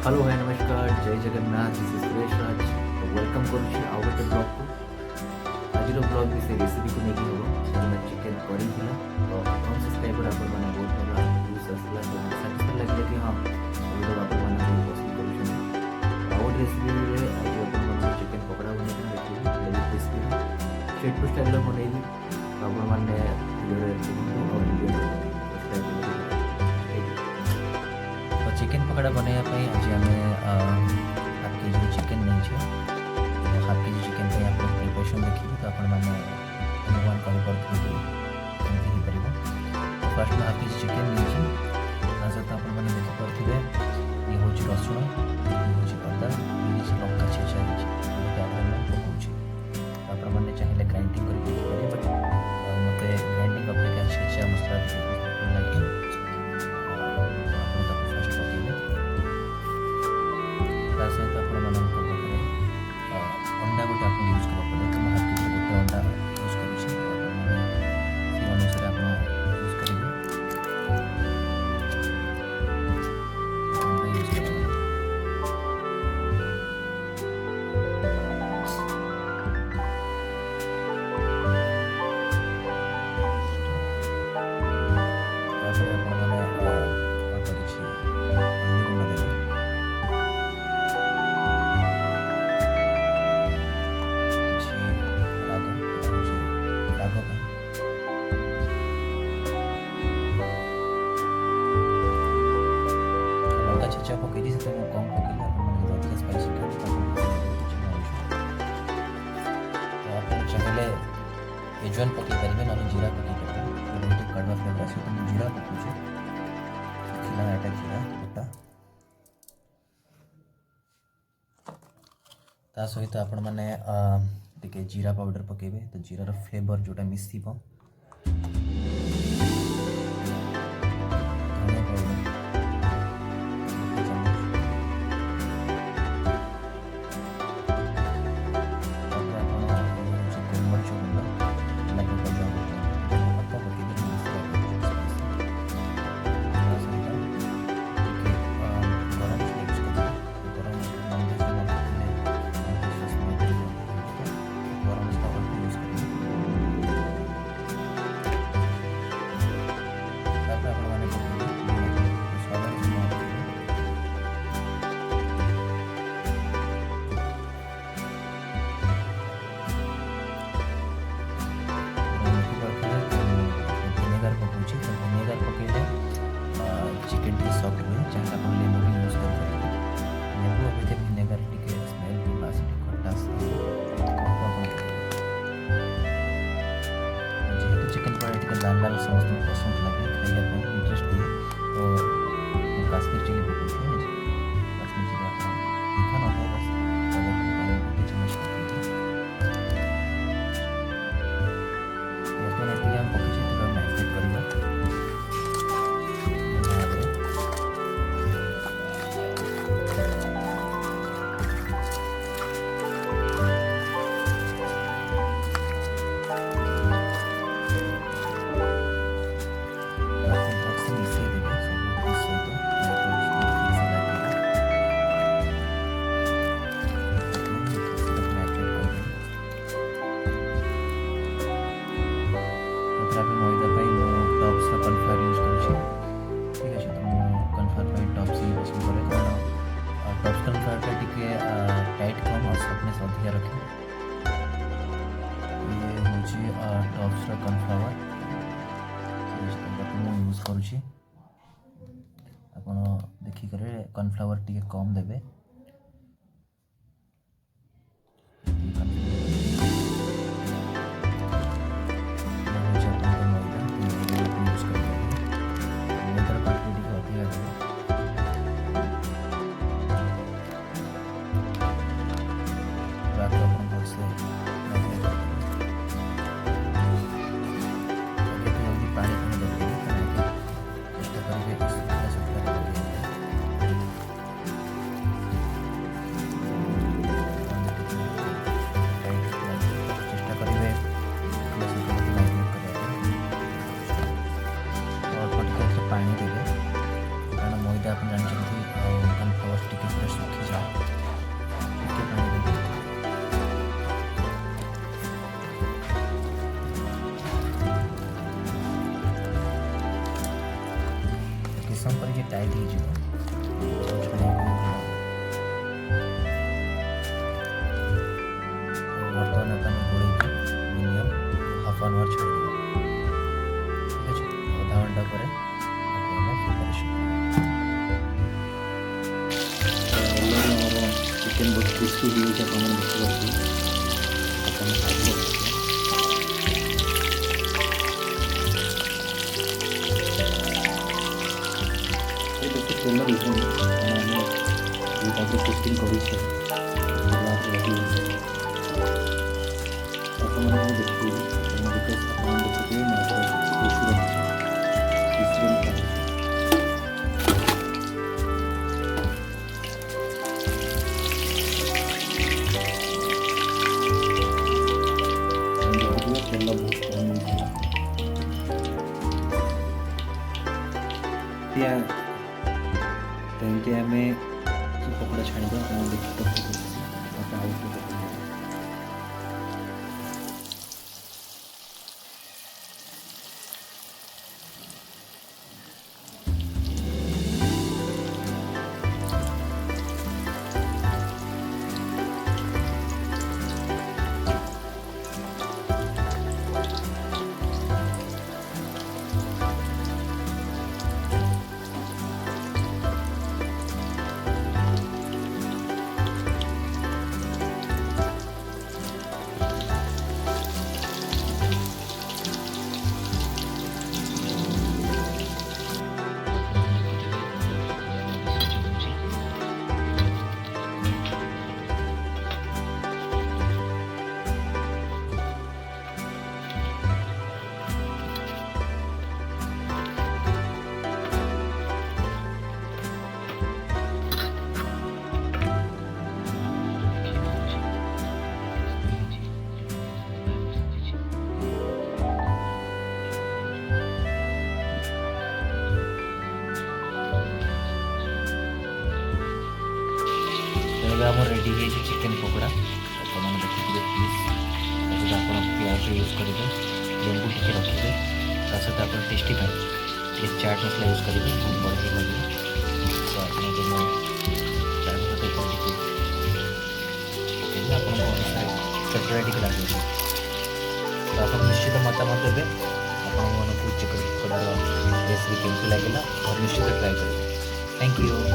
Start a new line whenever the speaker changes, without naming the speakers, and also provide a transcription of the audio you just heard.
Hello है नमस्कार Jai Jagannath this is Suresh Raj welcome करुच्ची आउ गोटे ब्लॉग को आज ब्लॉग भी से रेसिपी को लेकिन हम चिकेन करी थी तो हम सब्सक्राइबर आप बहुत भल व्यूज आसला तो साटिस्फाइड लगे कि हाँ वीडियो आप बहुत पसंद कर आउ रेसिपी आज आप चिकेन पकड़ा बन देखिए क्रिस्पी स्ट्रीट फूड स्टाइल बनैली तो आपने वीडियो चिकेन पकड़ा बनाया आज आम हाफ के जी चिकेन नहीं हाफ के जी चिकेन आप प्रिपरेसन देखिए तो आपने अनुमान कर फर्स्ट में हाफ के जी चिकेन नहीं सहित आपने देखिपे ये हूँ रसुण ये हूँ अदा ये लंका छेचा आपने चाहिए ग्राइंडिंग कर बट मत ग्राइंडिंग अपेक्षा छेचा मसला लगे सहित अंडा गोटे आप यूज करा पड़े तो हाथ के गोटे अंडा यूज कर अनुसार आप यूज करेंगे अंडा यूज कर छेचा पकई से कम पकईले अधिक स्पाइसी आप चाहिए एजवान पकई पारे ना जीरा पकई पारे कड़वा फ्लेवर आस तो जीरा पकाऊे खिला एटा जीरा गोटा ता सहित आपण मैंने टिके जीरा पाउडर पकेबे तो जीरार फ्लेवर जोटा मिसी चिकेन टी सॉफ्ट हुए जहाँ आप लेबू भी यूज कर लेबू अपेक्षा विनेगर टी स्मेल बास खटास जेहेतु चिकेन पकड़ा लाल लाल समस्त पसंद लगे खाइए इंटरेस्ट दिए तो काश्मीर चिली पकाऊँ काश्मीर चिली आप तीखा न था बस चम्मच बर्तमान ये पकड़ी मैरिनेट करवा टाइट कम और सफ्टनेस अधिक रखे ये हूँ टॉप्स कॉर्नफ्लावर यूज करुँची आप देखिक कॉर्नफ्लावर टी कम देवे ସମୟ ପରେ ଯେ ଟାଇଟ୍ ହେଇଯିବ ବର୍ତ୍ତମାନ ଆମେ ଗୋଳେଇକି ମିନିମମ୍ ହାଫ୍ ଆନ୍ ଆୱାର୍ ଛାଡ଼ିଦେବା। ଠିକ୍ ଅଛି, ଅଧା ଘଣ୍ଟା ପରେ ଆମେ ପ୍ରିପାରେସନ୍ ଆମର ଚିକେନ୍ ବହୁତ କ୍ରିସ୍ପି ହେଇଯାଇଛି ଆପଣମାନେ ଦେଖିପାରୁଥିବେ। ଆପଣ ସାଇଡ଼୍ରେ ବେଶୀ ତେଲ ଦେଇଛନ୍ତି କାରଣ ଆମେ ଯେଉଁ ଟାଇପ୍ର କୁକିଂ କରିଛେ ଆପଣମାନେ ଦେଖିବେ ଆପଣ ଦେଖୁଥିବେ ମାତ୍ର କିଛି ତେଲ ବହୁତ କମ୍ ହେଇଥିଲା। ଏମିତି ଆମେ ପକୋଡ଼ା ଛାଣିବା ଆପଣ ଦେଖିପାରୁଥିବେ। ତାପରେ ଆଉ ଏବେ ଆମର ରେଡ଼ି ହେଇଛି ଚିକେନ୍ ପକୋଡ଼ା। ଆପଣମାନେ ଦେଖିଥିବେ ପ୍ଲିଜ୍ ତା ସହିତ ଆପଣ ପିଆଜ ୟୁଜ୍ କରିବେ, ଲେମ୍ବୁ ଟିକେ ରଖିବେ, ତା ସହିତ ଆପଣ ଟେଷ୍ଟି ପାଇଁ ଟିକେ ଚାଟ୍ ମସଲା ୟୁଜ୍ କରିବେ, ବହୁତ ବଢ଼ିଆ ଲାଗିବ। ତ ଆପଣଙ୍କୁ ମୁଁ ଚାଟ୍ ମସଲା ଟିକେ ପକାଇବି ଆପଣଙ୍କ ଅନୁସାରେ ଚଟପଟା ଟିକେ ଲାଗିବ। ତ ଆପଣ ନିଶ୍ଚିତ ମତାମତ ଦେବେ ଆପଣମାନଙ୍କୁ ଚିକେନ୍ ପକୋଡ଼ାର ରେସିପି କେମିତି ଲାଗିଲା ଆଉ ନିଶ୍ଚିତ ଟ୍ରାଏ କରିବେ। Thank you.